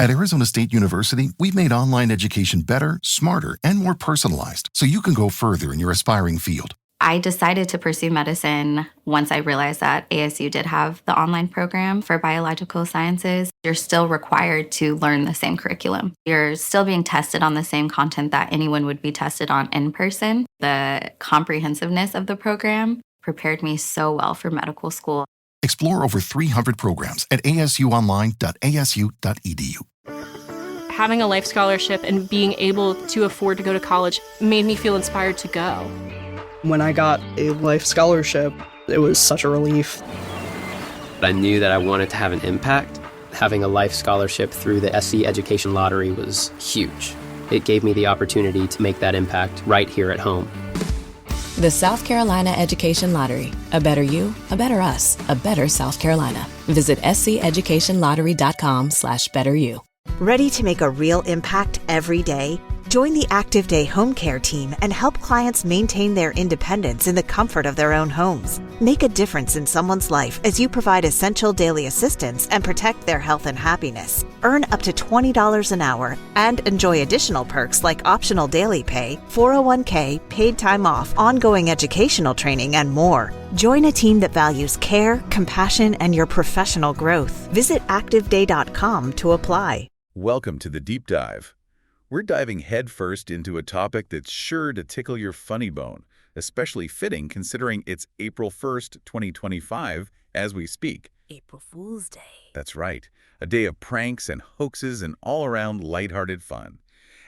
At Arizona State University, we've made online education better, smarter, and more personalized so you can go further in your aspiring field. I decided to pursue medicine once I realized that ASU did have the online program for biological sciences. You're still required to learn the same curriculum. You're still being tested on the same content that anyone would be tested on in person. The comprehensiveness of the program prepared me so well for medical school. Explore over 300 programs at asuonline.asu.edu. Having a life scholarship and being able to afford to go to college made me feel inspired to go. When I got a life scholarship, it was such a relief. I knew that I wanted to have an impact. Having a life scholarship through the SC Education Lottery was huge. It gave me the opportunity to make that impact right here at home. The South Carolina Education Lottery. A better you, a better us, a better South Carolina. Visit sceducationlottery.com/betteryou. Ready to make a real impact every day? Join the Active Day Home Care team and help clients maintain their independence in the comfort of their own homes. Make a difference in someone's life as you provide essential daily assistance and protect their health and happiness. Earn up to $20 an hour and enjoy additional perks like optional daily pay, 401k, paid time off, ongoing educational training, and more. Join a team that values care, compassion, and your professional growth. Visit activeday.com to apply. Welcome to the Deep Dive. We're diving headfirst into a topic that's sure to tickle your funny bone, especially fitting considering it's April 1st, 2025, as we speak. April Fool's Day. That's right. A day of pranks and hoaxes and all-around lighthearted fun.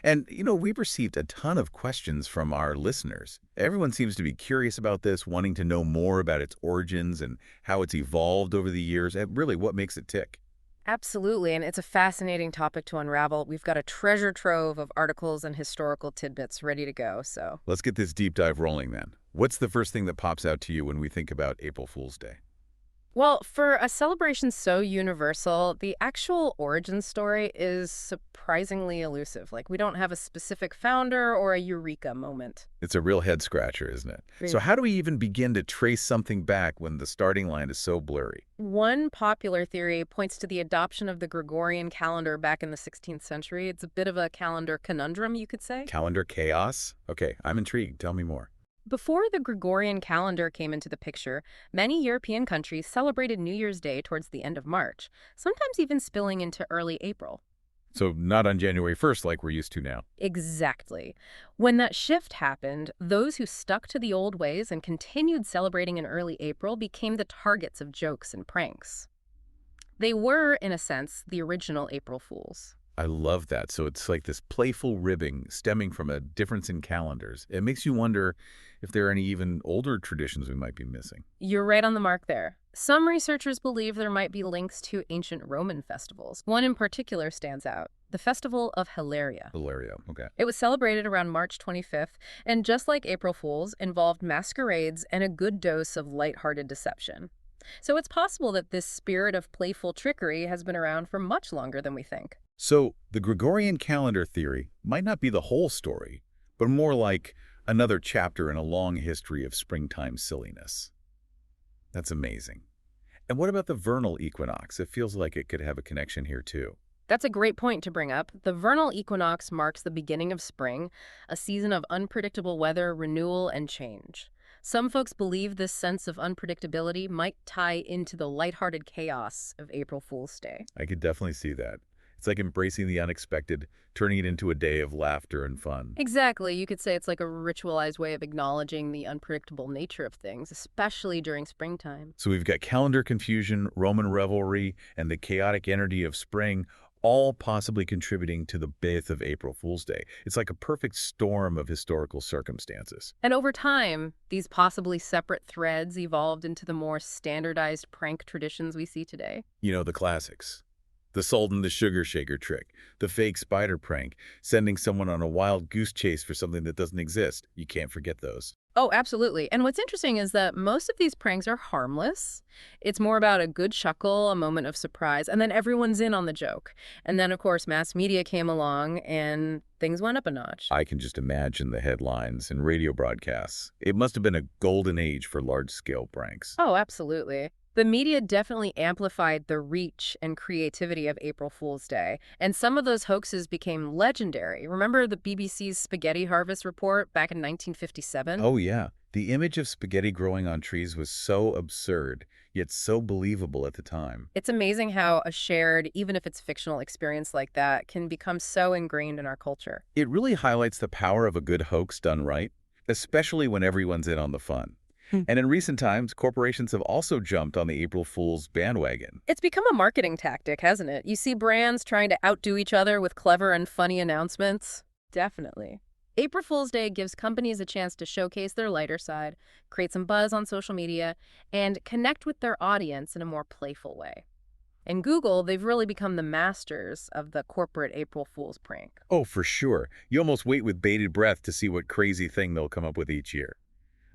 And, we've received a ton of questions from our listeners. Everyone seems to be curious about this, wanting to know more about its origins and how it's evolved over the years, and really what makes it tick. Absolutely, and it's a fascinating topic to unravel. We've got a treasure trove of articles and historical tidbits ready to go, so... Let's get this deep dive rolling then. What's the first thing that pops out to you when we think about April Fool's Day? Well, for a celebration so universal, the actual origin story is surprisingly elusive. We don't have a specific founder or a eureka moment. It's a real head-scratcher, isn't it? Really? So how do we even begin to trace something back when the starting line is so blurry? One popular theory points to the adoption of the Gregorian calendar back in the 16th century. It's a bit of a calendar conundrum, you could say. Calendar chaos? Okay, I'm intrigued. Tell me more. Before the Gregorian calendar came into the picture, many European countries celebrated New Year's Day towards the end of March, sometimes even spilling into early April. So not on January 1st like we're used to now. Exactly. When that shift happened, those who stuck to the old ways and continued celebrating in early April became the targets of jokes and pranks. They were, in a sense, the original April Fools. I love that. So it's like this playful ribbing stemming from a difference in calendars. It makes you wonder if there are any even older traditions we might be missing. You're right on the mark there. Some researchers believe there might be links to ancient Roman festivals. One in particular stands out, the Festival of Hilaria. Hilaria, okay. It was celebrated around March 25th, and just like April Fools, involved masquerades and a good dose of lighthearted deception. So it's possible that this spirit of playful trickery has been around for much longer than we think. So the Gregorian calendar theory might not be the whole story, but more like another chapter in a long history of springtime silliness. That's amazing. And what about the vernal equinox? It feels like it could have a connection here too. That's a great point to bring up. The vernal equinox marks the beginning of spring, a season of unpredictable weather, renewal, and change. Some folks believe this sense of unpredictability might tie into the lighthearted chaos of April Fool's Day. I could definitely see that. It's like embracing the unexpected, turning it into a day of laughter and fun. Exactly. You could say it's like a ritualized way of acknowledging the unpredictable nature of things, especially during springtime. So we've got calendar confusion, Roman revelry, and the chaotic energy of spring, all possibly contributing to the birth of April Fool's Day. It's like a perfect storm of historical circumstances. And over time, these possibly separate threads evolved into the more standardized prank traditions we see today. The classics. The salt and the sugar shaker trick, the fake spider prank, sending someone on a wild goose chase for something that doesn't exist. You can't forget those. Oh, absolutely. And what's interesting is that most of these pranks are harmless. It's more about a good chuckle, a moment of surprise, and then everyone's in on the joke. And then, of course, mass media came along and things went up a notch. I can just imagine the headlines and radio broadcasts. It must have been a golden age for large-scale pranks. Oh, absolutely. The media definitely amplified the reach and creativity of April Fool's Day, and some of those hoaxes became legendary. Remember the BBC's spaghetti harvest report back in 1957? Oh, yeah. The image of spaghetti growing on trees was so absurd, yet so believable at the time. It's amazing how a shared, even if it's fictional experience like that, can become so ingrained in our culture. It really highlights the power of a good hoax done right, especially when everyone's in on the fun. And in recent times, corporations have also jumped on the April Fool's bandwagon. It's become a marketing tactic, hasn't it? You see brands trying to outdo each other with clever and funny announcements. Definitely. April Fool's Day gives companies a chance to showcase their lighter side, create some buzz on social media, and connect with their audience in a more playful way. And Google, they've really become the masters of the corporate April Fool's prank. Oh, for sure. You almost wait with bated breath to see what crazy thing they'll come up with each year.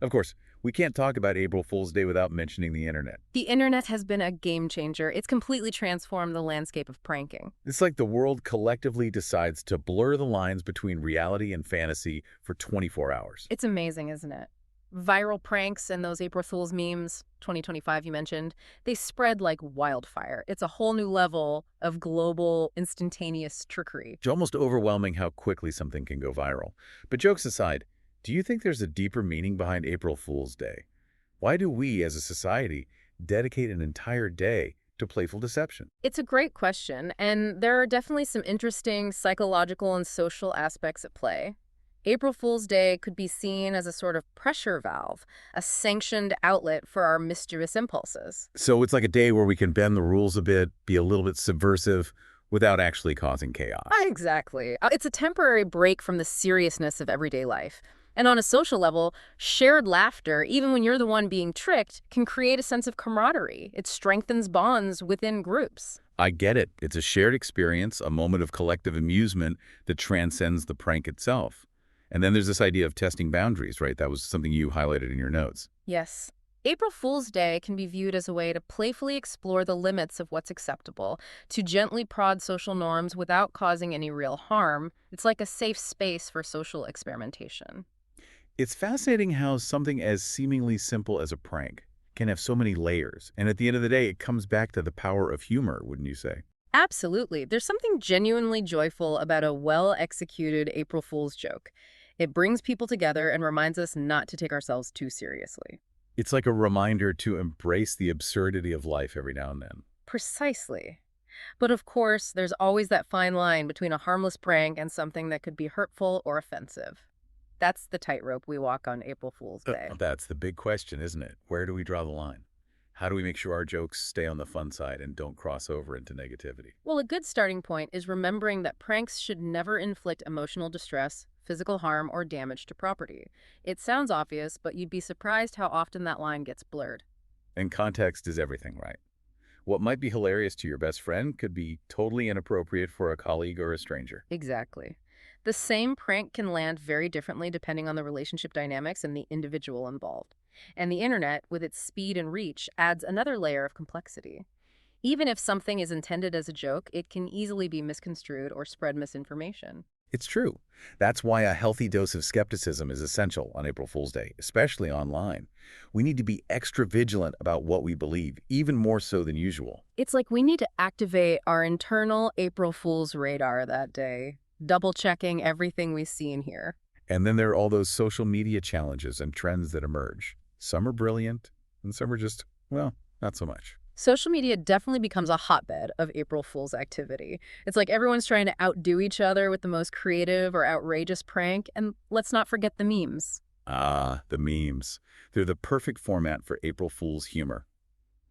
Of course, we can't talk about April Fool's Day without mentioning the internet. The internet has been a game changer. It's completely transformed the landscape of pranking. It's like the world collectively decides to blur the lines between reality and fantasy for 24 hours. It's amazing, isn't it? Viral pranks and those April Fool's memes, 2025 you mentioned, they spread like wildfire. It's a whole new level of global, instantaneous trickery. It's almost overwhelming how quickly something can go viral. But jokes aside, do you think there's a deeper meaning behind April Fool's Day? Why do we, as a society, dedicate an entire day to playful deception? It's a great question, and there are definitely some interesting psychological and social aspects at play. April Fool's Day could be seen as a sort of pressure valve, a sanctioned outlet for our mischievous impulses. So it's like a day where we can bend the rules a bit, be a little bit subversive, without actually causing chaos. Exactly. It's a temporary break from the seriousness of everyday life. And on a social level, shared laughter, even when you're the one being tricked, can create a sense of camaraderie. It strengthens bonds within groups. I get it. It's a shared experience, a moment of collective amusement that transcends the prank itself. And then there's this idea of testing boundaries, right? That was something you highlighted in your notes. Yes. April Fool's Day can be viewed as a way to playfully explore the limits of what's acceptable, to gently prod social norms without causing any real harm. It's like a safe space for social experimentation. It's fascinating how something as seemingly simple as a prank can have so many layers. And at the end of the day, it comes back to the power of humor, wouldn't you say? Absolutely. There's something genuinely joyful about a well-executed April Fool's joke. It brings people together and reminds us not to take ourselves too seriously. It's like a reminder to embrace the absurdity of life every now and then. Precisely. But of course, there's always that fine line between a harmless prank and something that could be hurtful or offensive. That's the tightrope we walk on April Fool's Day. That's the big question, isn't it? Where do we draw the line? How do we make sure our jokes stay on the fun side and don't cross over into negativity? Well, a good starting point is remembering that pranks should never inflict emotional distress, physical harm, or damage to property. It sounds obvious, but you'd be surprised how often that line gets blurred. And context is everything, right? What might be hilarious to your best friend could be totally inappropriate for a colleague or a stranger. Exactly. The same prank can land very differently depending on the relationship dynamics and the individual involved. And the internet, with its speed and reach, adds another layer of complexity. Even if something is intended as a joke, it can easily be misconstrued or spread misinformation. It's true. That's why a healthy dose of skepticism is essential on April Fool's Day, especially online. We need to be extra vigilant about what we believe, even more so than usual. It's like we need to activate our internal April Fool's radar that day, double-checking everything we see and hear. And then there are all those social media challenges and trends that emerge. Some are brilliant, and some are just, well, not so much. Social media definitely becomes a hotbed of April Fool's activity. It's like everyone's trying to outdo each other with the most creative or outrageous prank, and let's not forget the memes. Ah, the memes. They're the perfect format for April Fool's humor.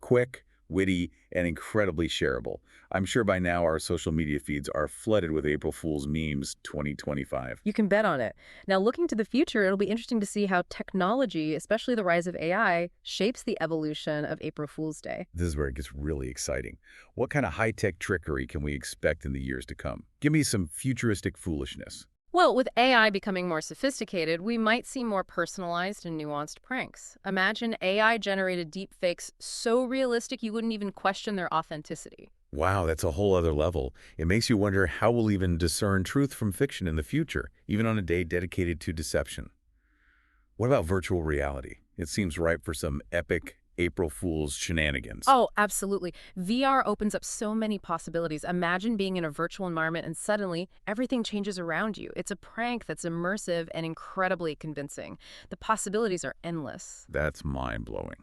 Quick, witty, and incredibly shareable. I'm sure by now our social media feeds are flooded with April Fool's memes 2025. You can bet on it. Now, looking to the future, it'll be interesting to see how technology, especially the rise of AI, shapes the evolution of April Fool's Day. This is where it gets really exciting. What kind of high-tech trickery can we expect in the years to come? Give me some futuristic foolishness. Well, with AI becoming more sophisticated, we might see more personalized and nuanced pranks. Imagine AI-generated deepfakes so realistic you wouldn't even question their authenticity. Wow, that's a whole other level. It makes you wonder how we'll even discern truth from fiction in the future, even on a day dedicated to deception. What about virtual reality? It seems ripe for some epic April Fool's shenanigans. Oh, absolutely. VR opens up so many possibilities. Imagine being in a virtual environment and suddenly everything changes around you. It's a prank that's immersive and incredibly convincing. The possibilities are endless. That's mind-blowing.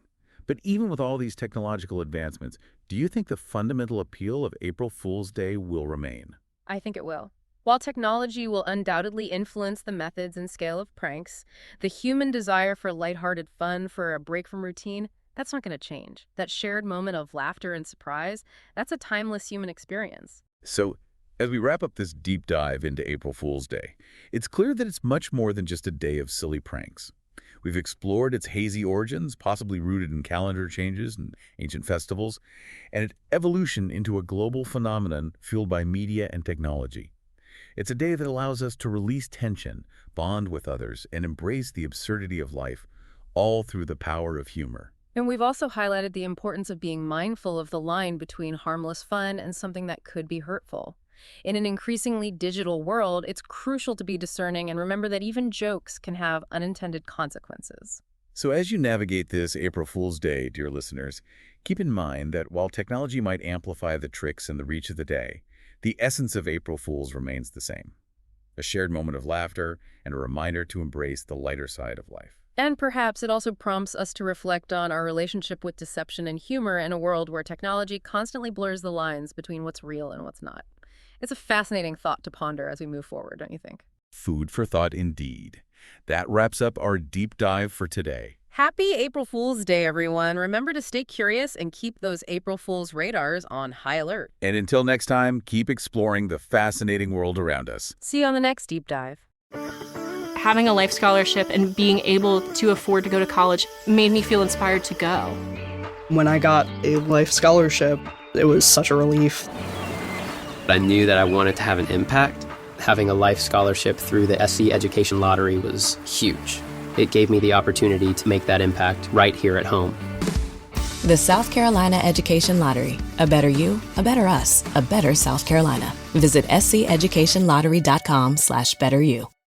But even with all these technological advancements, do you think the fundamental appeal of April Fool's Day will remain? I think it will. While technology will undoubtedly influence the methods and scale of pranks, the human desire for lighthearted fun, for a break from routine, that's not going to change. That shared moment of laughter and surprise, that's a timeless human experience. So, as we wrap up this deep dive into April Fool's Day, it's clear that it's much more than just a day of silly pranks. We've explored its hazy origins, possibly rooted in calendar changes and ancient festivals, and its evolution into a global phenomenon fueled by media and technology. It's a day that allows us to release tension, bond with others, and embrace the absurdity of life, all through the power of humor. And we've also highlighted the importance of being mindful of the line between harmless fun and something that could be hurtful. In an increasingly digital world, it's crucial to be discerning and remember that even jokes can have unintended consequences. So as you navigate this April Fool's Day, dear listeners, keep in mind that while technology might amplify the tricks and the reach of the day, the essence of April Fools remains the same. A shared moment of laughter and a reminder to embrace the lighter side of life. And perhaps it also prompts us to reflect on our relationship with deception and humor in a world where technology constantly blurs the lines between what's real and what's not. It's a fascinating thought to ponder as we move forward, don't you think? Food for thought indeed. That wraps up our deep dive for today. Happy April Fool's Day, everyone. Remember to stay curious and keep those April Fool's radars on high alert. And until next time, keep exploring the fascinating world around us. See you on the next deep dive. Having a life scholarship and being able to afford to go to college made me feel inspired to go. When I got a life scholarship, it was such a relief. I knew that I wanted to have an impact. Having a life scholarship through the SC Education Lottery was huge. It gave me the opportunity to make that impact right here at home. The South Carolina Education Lottery. A better you, a better us, a better South Carolina. Visit sceducationlottery.com/betteryou.